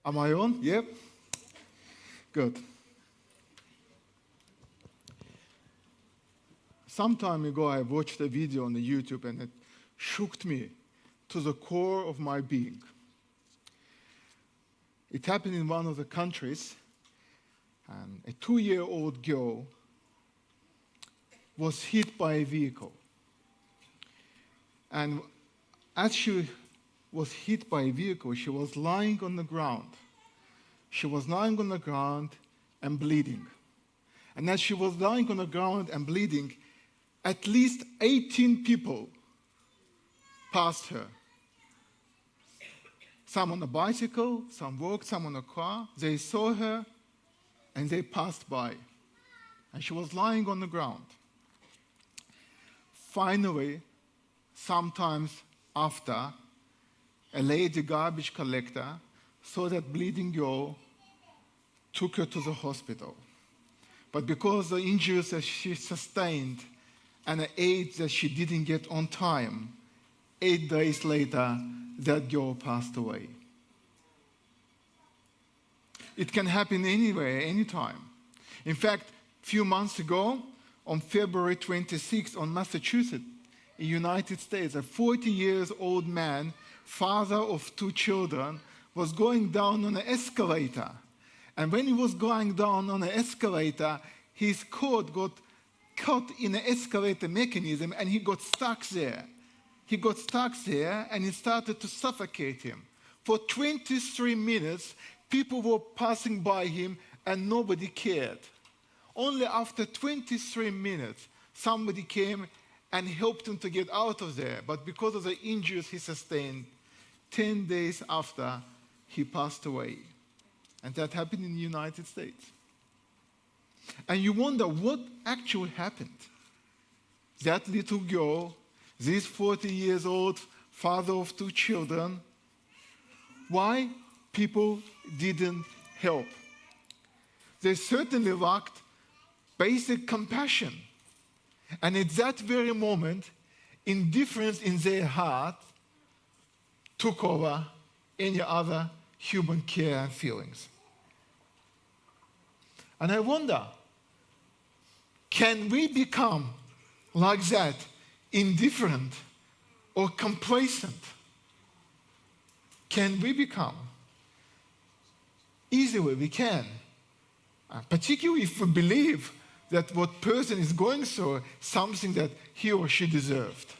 Am I on? Yep. Good. Some time ago, I watched a video on the YouTube and it shook me to the core of my being. It happened in one of the countries, and a 2-year-old girl was hit by a vehicle. And as she was hit by a vehicle, she was lying on the ground. She was lying on the ground and bleeding. And as she was lying on the ground and bleeding, at least 18 people passed her. Some on a bicycle, some walked, some on a car. They saw her and they passed by. And she was lying on the ground. Finally, sometimes after, a lady garbage collector saw that bleeding girl, took her to the hospital. But because the injuries that she sustained and the aid that she didn't get on time, 8 days later, that girl passed away. It can happen anywhere, anytime. In fact, a few months ago, on February 26th, on Massachusetts, in the United States, a 40-year-old man, father of 2 children, was going down on an escalator. And when he was going down on an escalator, his coat got caught in the escalator mechanism and he got stuck there. He got stuck there and it started to suffocate him. For 23 minutes, people were passing by him and nobody cared. Only after 23 minutes, somebody came and helped him to get out of there. But because of the injuries he sustained, 10 days after, he passed away. And that happened in the United States. And you wonder what actually happened. That little girl, this 40 years old father of 2 children, why people didn't help? They certainly lacked basic compassion. And at that very moment, indifference in their heart took over any other human care and feelings. And I wonder, can we become like that, indifferent or complacent? Can we become? Easily we can, particularly if we believe that what person is going through is something that he or she deserved.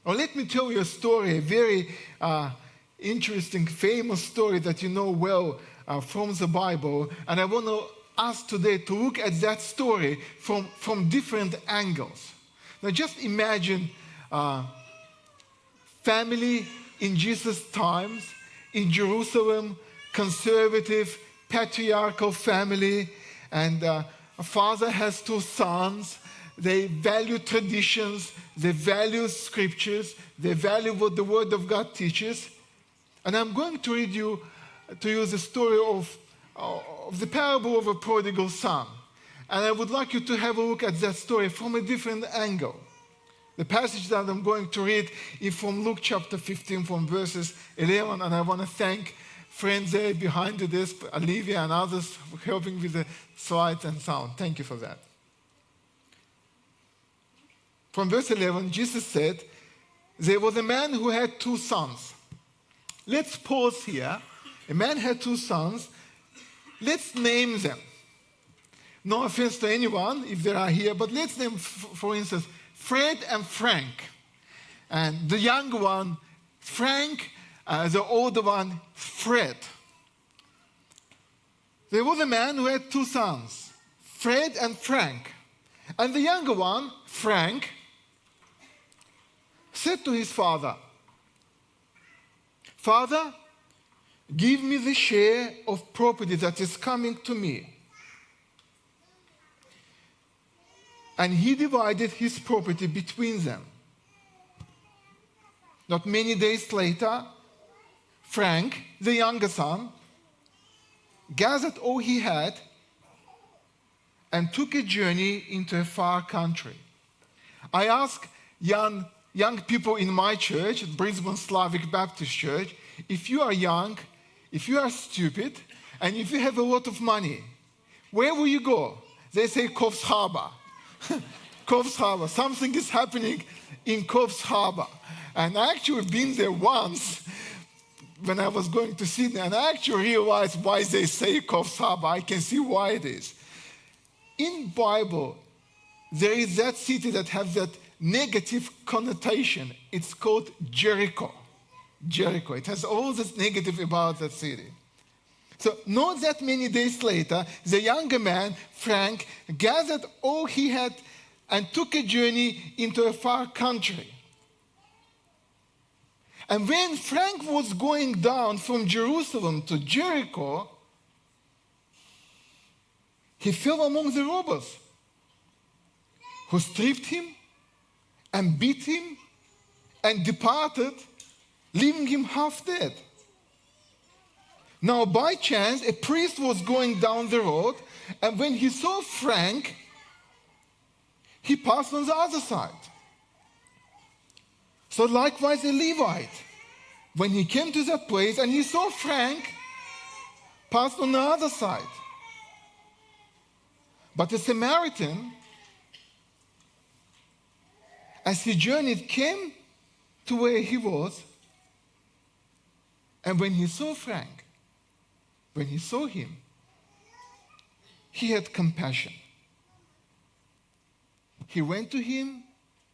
Or let me tell you a story, a very interesting, famous story that you know well from the Bible. And I want us today to look at that story from different angles. Now just imagine family in Jesus' times, in Jerusalem, conservative, patriarchal family, and a father has 2 sons. They value traditions, they value scriptures, they value what the Word of God teaches. And I'm going to read you the story of the parable of a prodigal son. And I would like you to have a look at that story from a different angle. The passage that I'm going to read is from Luke chapter 15, from verses 11. And I want to thank friends there behind the desk, Olivia and others, for helping with the slides and sound. Thank you for that. From verse 11, Jesus said, there was a man who had 2 sons. Let's pause here. A man had 2 sons. Let's name them. No offense to anyone if they are here, but let's name, for instance, Fred and Frank. And the younger one, Frank, the older one, Fred. There was a man who had 2 sons, Fred and Frank. And the younger one, Frank, said to his father, Father, give me the share of property that is coming to me. And he divided his property between them. Not many days later, Frank, the younger son, gathered all he had and took a journey into a far country. I asked young people in my church, at Brisbane Slavic Baptist Church, if you are young, if you are stupid and if you have a lot of money, where will you go? They say Coffs Harbour. Coffs Harbour. Something is happening in Coffs Harbour. And I actually been there once when I was going to Sydney, and I actually realized why they say Coffs Harbour. I can see why it is. In Bible, there is that city that has that negative connotation. It's called Jericho. Jericho. It has all this negative about that city. So not that many days later, the younger man, Frank, gathered all he had and took a journey into a far country. And when Frank was going down from Jerusalem to Jericho, he fell among the robbers who stripped him and beat him and departed, leaving him half dead. Now, by chance, a priest was going down the road, and when he saw Frank, he passed on the other side. So likewise, a Levite, when he came to that place and he saw Frank, passed on the other side. But a Samaritan, as he journeyed, came to where he was, and when he saw Frank, when he saw him, he had compassion. He went to him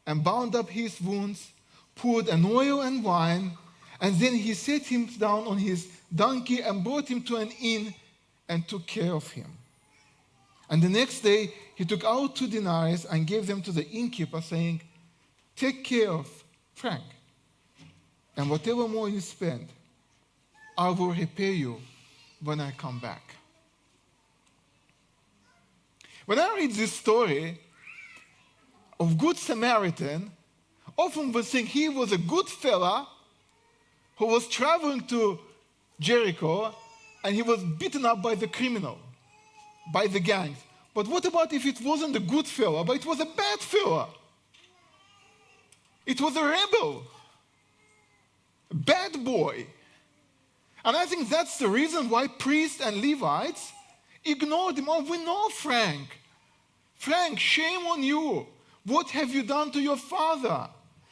and bound up his wounds, poured an oil and wine, and then he set him down on his donkey and brought him to an inn and took care of him. And the next day he took out 2 denarii and gave them to the innkeeper, saying, "Take care of Frank, and whatever more you spend, I will repay you when I come back." When I read this story of Good Samaritan, often we think he was a good fella who was traveling to Jericho and he was beaten up by the criminal, by the gangs. But what about if it wasn't a good fella, but it was a bad fella? It was a rebel, a bad boy. And I think that's the reason why priests and Levites ignored him. Oh, we know Frank. Frank, shame on you. What have you done to your father?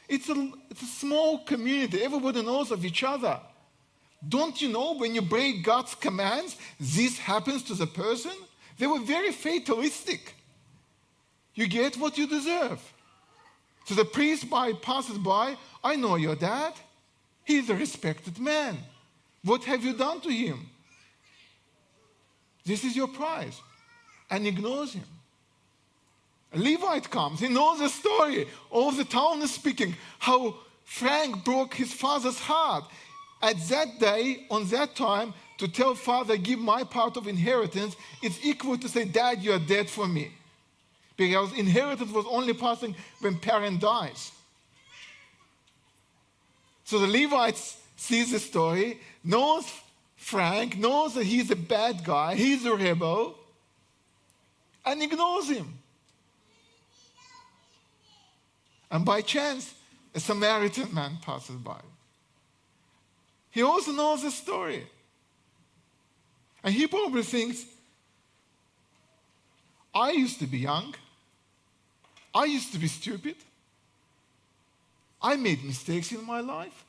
It's a small community. Everybody knows of each other. Don't you know when you break God's commands, this happens to the person? They were very fatalistic. You get what you deserve. So the priest passes by, "I know your dad. He's a respected man. What have you done to him? This is your price." And ignores him. A Levite comes. He knows the story. All the town is speaking how Frank broke his father's heart. At that day, on that time, to tell father, "Give my part of inheritance," it's equal to say, "Dad, you are dead for me." Because inheritance was only passing when parent dies. So the Levites sees the story, knows Frank, knows that he's a bad guy, he's a rebel, and ignores him. And by chance, a Samaritan man passes by. He also knows the story. And he probably thinks, "I used to be young. I used to be stupid. I made mistakes in my life.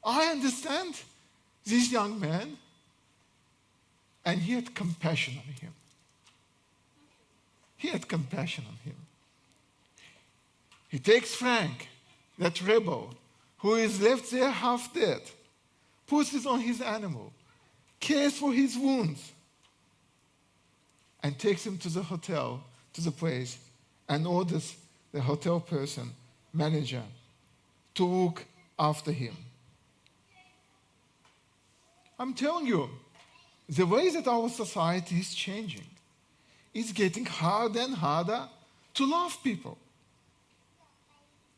I understand this young man." And he had compassion on him. He had compassion on him. He takes Frank, that rebel, who is left there half dead, puts it on his animal, cares for his wounds, and takes him to the hotel, to the place, and orders the hotel person, manager, to look after him. I'm telling you, the way that our society is changing, it's getting harder and harder to love people.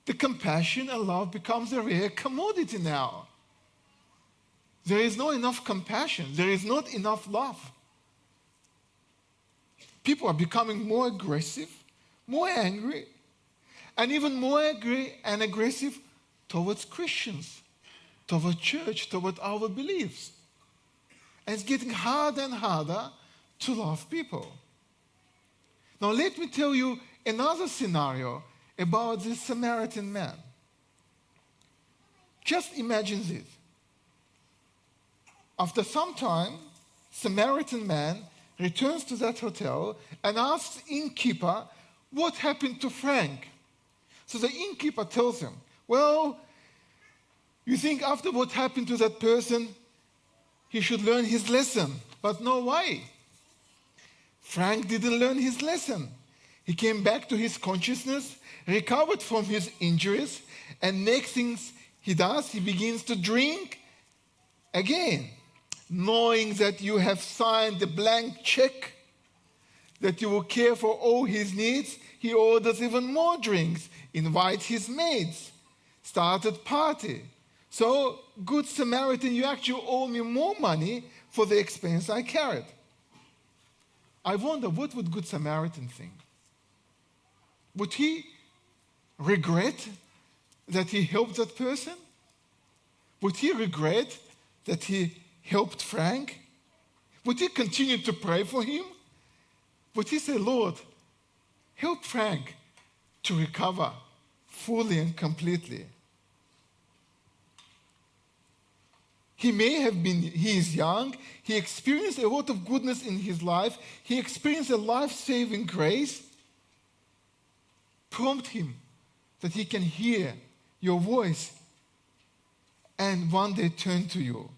The compassion and love becomes a rare commodity now. There is not enough compassion. There is not enough love. People are becoming more aggressive, more angry, and even more angry and aggressive towards Christians toward church, toward our beliefs. And it's getting harder and harder to love people. Now let me tell you another scenario about this Samaritan man. Just imagine this. After some time, Samaritan man returns to that hotel and asks the innkeeper what happened to Frank. So the innkeeper tells him, well, you think after what happened to that person, he should learn his lesson. But no way. Frank didn't learn his lesson. He came back to his consciousness, recovered from his injuries, and next things he does, he begins to drink again. Knowing that you have signed the blank check, that you will care for all his needs, he orders even more drinks, invites his mates, started party. So, Good Samaritan, you actually owe me more money for the expense I carried. I wonder, what would Good Samaritan think? Would he regret that he helped that person? Would he regret that he helped Frank? Would he continue to pray for him? Would he say, Lord, help Frank to recover fully and completely? He is young, he experienced a lot of goodness in his life, he experienced a life-saving grace. Prompt him that he can hear your voice and one day turn to you.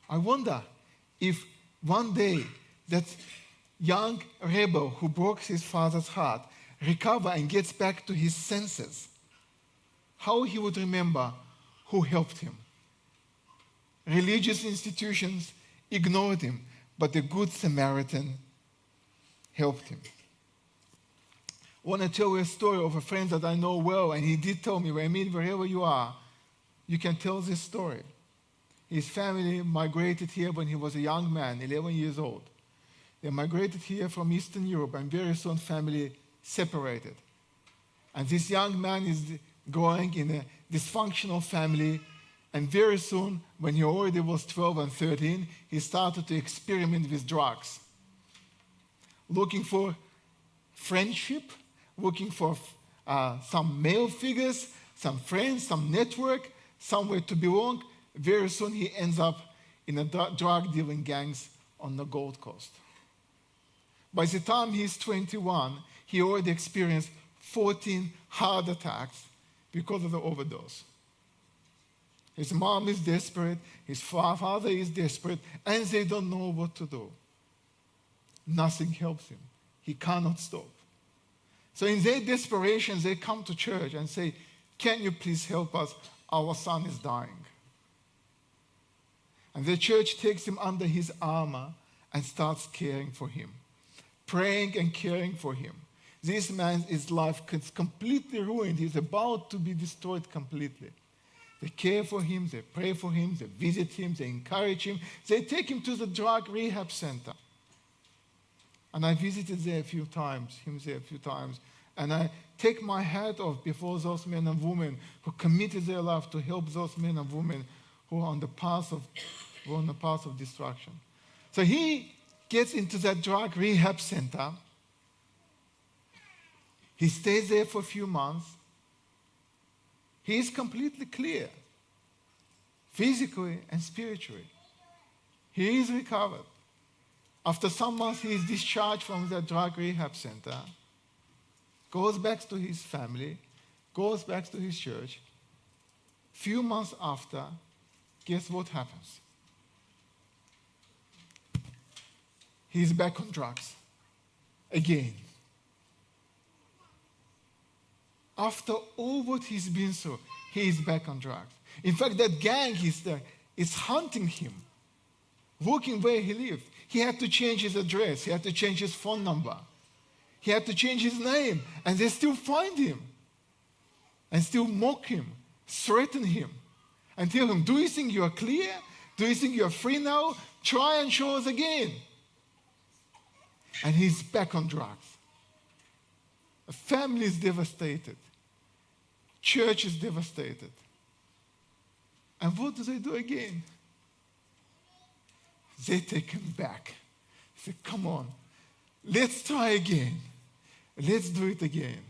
I wonder if one day that young rebel who broke his father's heart recovers and gets back to his senses, how he would remember who helped him. Religious institutions ignored him, but the Good Samaritan helped him. I want to tell you a story of a friend that I know well, and he did tell me, Emil, wherever you are, you can tell this story. His family migrated here when he was a young man, 11 years old. They migrated here from Eastern Europe, and very soon family separated. And this young man is growing in a dysfunctional family, and very soon, when he already was 12 and 13, he started to experiment with drugs. Looking for friendship, looking for some male figures, some friends, some network, somewhere to belong. Very soon he ends up in a drug dealing gangs on the Gold Coast. By the time he's 21, he already experienced 14 heart attacks because of the overdose. His mom is desperate, his father is desperate, and they don't know what to do. Nothing helps him. He cannot stop. So in their desperation, they come to church and say, can you please help us? Our son is dying. And the church takes him under his armor and starts caring for him, praying and caring for him. This man's life is completely ruined. He's about to be destroyed completely. They care for him, they pray for him, they visit him, they encourage him. They take him to the drug rehab center. And I visited there a few times, and I take my hat off before those men and women who committed their life to help those men and women who are on the path of destruction. So he gets into that drug rehab center. He stays there for a few months. He is completely clear, physically and spiritually. He is recovered. After some months, he is discharged from the drug rehab center, goes back to his family, goes back to his church. Few months after, guess what happens? He's back on drugs again. After all what he's been through, he is back on drugs. In fact, that gang is hunting him, looking where he lived. He had to change his address. He had to change his phone number. He had to change his name. And they still find him and still mock him, threaten him, and tell him, do you think you are clear? Do you think you are free now? Try and show us again. And he's back on drugs. A family is devastated. Church is devastated. And what do they do again? They take him back. They say, come on, let's try again. Let's do it again.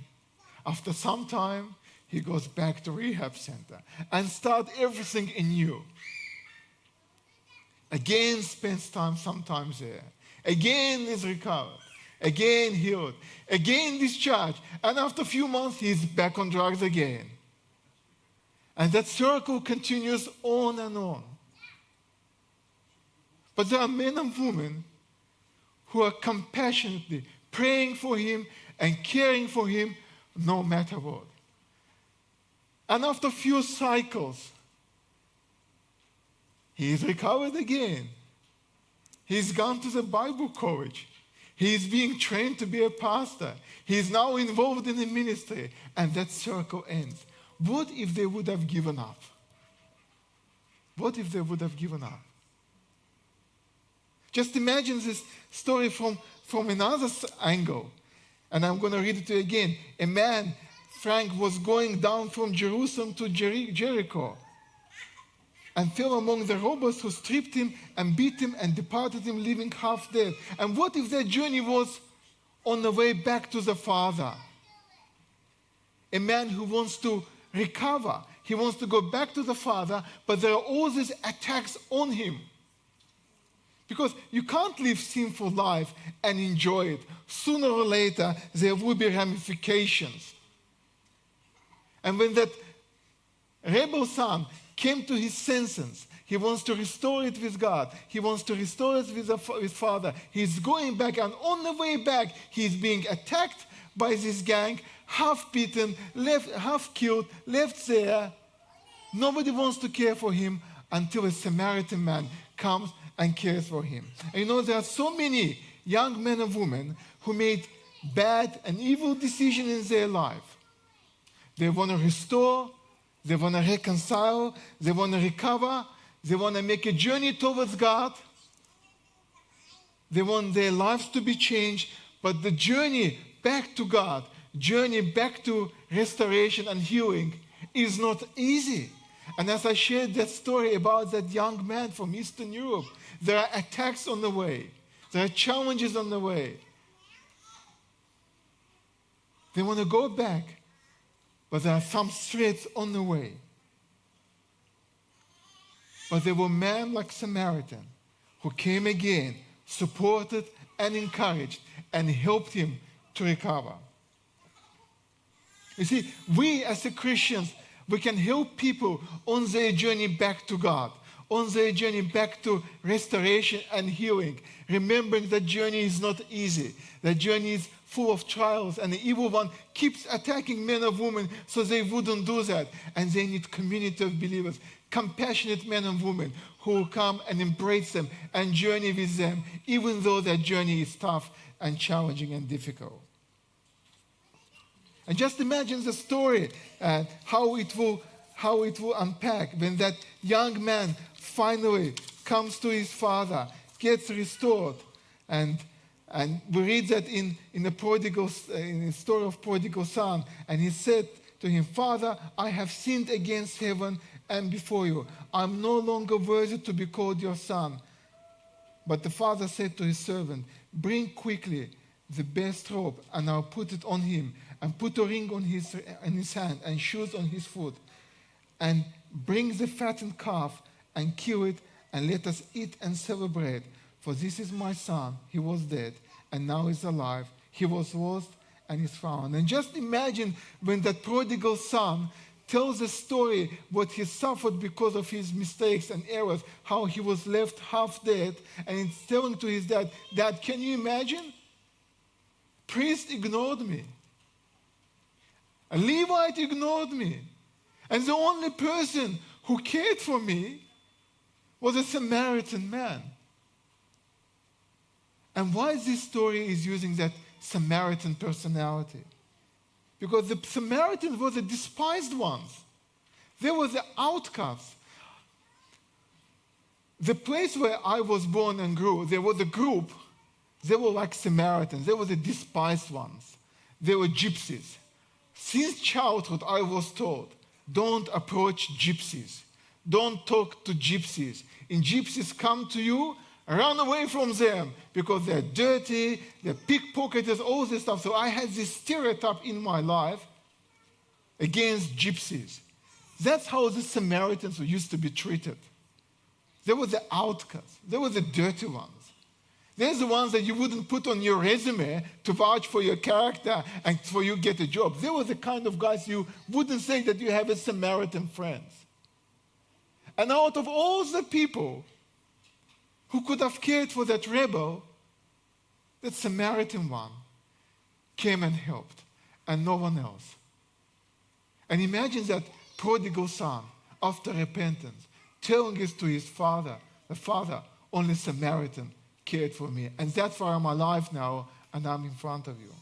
After some time, he goes back to rehab center and start everything anew. Again spends time sometimes there. Again is recovered. Again healed. Again discharged. And after a few months, he's back on drugs again. And that circle continues on and on. But there are men and women who are compassionately praying for him and caring for him no matter what. And after a few cycles, he is recovered again. He's gone to the Bible college. He is being trained to be a pastor. He is now involved in the ministry. And that circle ends. What if they would have given up? What if they would have given up? Just imagine this story from another angle. And I'm going to read it to you again. A man, Frank, was going down from Jerusalem to Jericho and fell among the robbers who stripped him and beat him and departed him, leaving half dead. And what if that journey was on the way back to the Father? A man who wants to recover. He wants to go back to the Father, but there are all these attacks on him. Because you can't live sinful life and enjoy it. Sooner or later, there will be ramifications. And when that rebel son came to his senses, he wants to restore it with God. He wants to restore it with his Father. He's going back, and on the way back, he's being attacked by this gang, half beaten, half killed, left there. Nobody wants to care for him until a Samaritan man comes and cares for him. And you know, there are so many young men and women who made bad and evil decisions in their life. They want to restore, they want to reconcile, they want to recover, they want to make a journey towards God. They want their lives to be changed, but the journey back to God, journey back to restoration and healing is not easy. And as I shared that story about that young man from Eastern Europe, there are attacks on the way. There are challenges on the way. They want to go back, but there are some threats on the way. But there were men like Samaritan who came again, supported and encouraged, and helped him to recover. You see, we as Christians, we can help people on their journey back to God, on their journey back to restoration and healing, remembering that journey is not easy. That journey is full of trials, and the evil one keeps attacking men and women so they wouldn't do that. And they need community of believers, compassionate men and women who will come and embrace them and journey with them, even though that journey is tough and challenging and difficult. And just imagine the story, how it will unpack when that young man finally comes to his father, gets restored, and we read that in the story of prodigal son, and he said to him, "Father, I have sinned against heaven and before you. I'm no longer worthy to be called your son." But the father said to his servant, "Bring quickly the best robe, and I'll put it on him, and put a ring on his hand and shoes on his foot, and bring the fattened calf and kill it, and let us eat and celebrate. For this is my son. He was dead and now is alive. He was lost and is found." And just imagine when that prodigal son tells the story what he suffered because of his mistakes and errors, how he was left half dead, and he's telling to his dad, "Dad, can you imagine? Priest ignored me. A Levite ignored me. And the only person who cared for me was a Samaritan man." And why this story is using that Samaritan personality? Because the Samaritans were the despised ones. They were the outcasts. The place where I was born and grew, there was a group. They were like Samaritans. They were the despised ones. They were gypsies. Since childhood, I was told, don't approach gypsies. don't talk to gypsies. If gypsies come to you, run away from them because they're dirty, they're pickpocketers, all this stuff. So I had this stereotype in my life against gypsies. That's how the Samaritans used to be treated. They were the outcasts. They were the dirty ones. They're the ones that you wouldn't put on your resume to vouch for your character and for you get a job. They were the kind of guys you wouldn't say that you have a Samaritan friends. And out of all the people who could have cared for that rebel, that Samaritan one came and helped, and no one else. And imagine that prodigal son, after repentance, telling this to his father, the father, only Samaritan cared for me. And that's why I'm alive now, and I'm in front of you.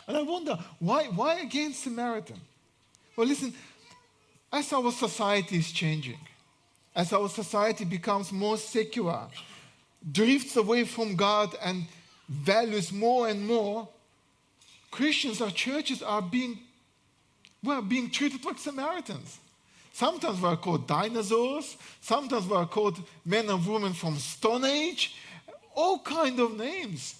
And I wonder, why against Samaritan? Well, listen, as our society is changing, as our society becomes more secular, drifts away from God and values more and more, Christians, our churches are being treated like Samaritans. Sometimes we're called dinosaurs, sometimes we're called men and women from Stone Age, all kind of names.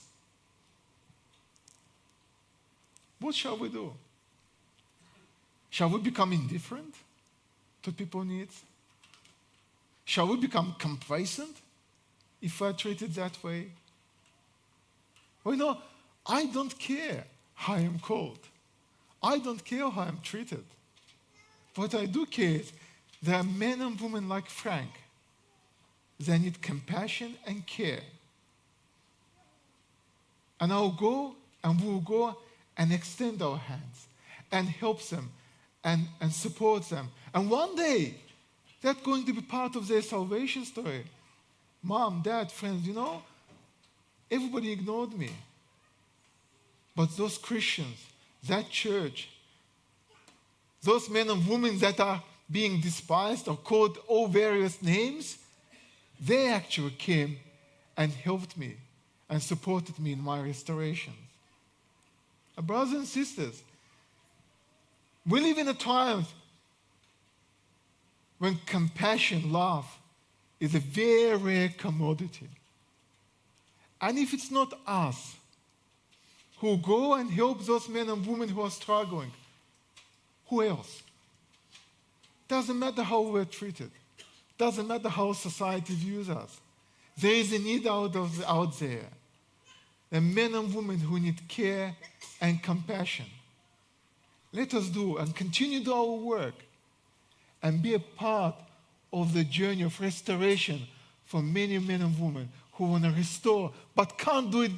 What shall we do? Shall we become indifferent to people's needs? Shall we become complacent if we're treated that way? Well, I don't care how I'm called. I don't care how I'm treated. What I do care is there are men and women like Frank. They need compassion and care. And I'll go and we'll go and extend our hands and help them and support them. And one day, that's going to be part of their salvation story. Mom, dad, friends, everybody ignored me. But those Christians, that church, those men and women that are being despised or called all various names, they actually came and helped me and supported me in my restoration. Brothers and sisters, we live in a time when compassion, love, is a very rare commodity. And if it's not us who go and help those men and women who are struggling, who else? Doesn't matter how we're treated. Doesn't matter how society views us. There is a need out there. The men and women who need care and compassion. Let us do and continue to do our work and be a part of the journey of restoration for many men and women who want to restore but can't do it by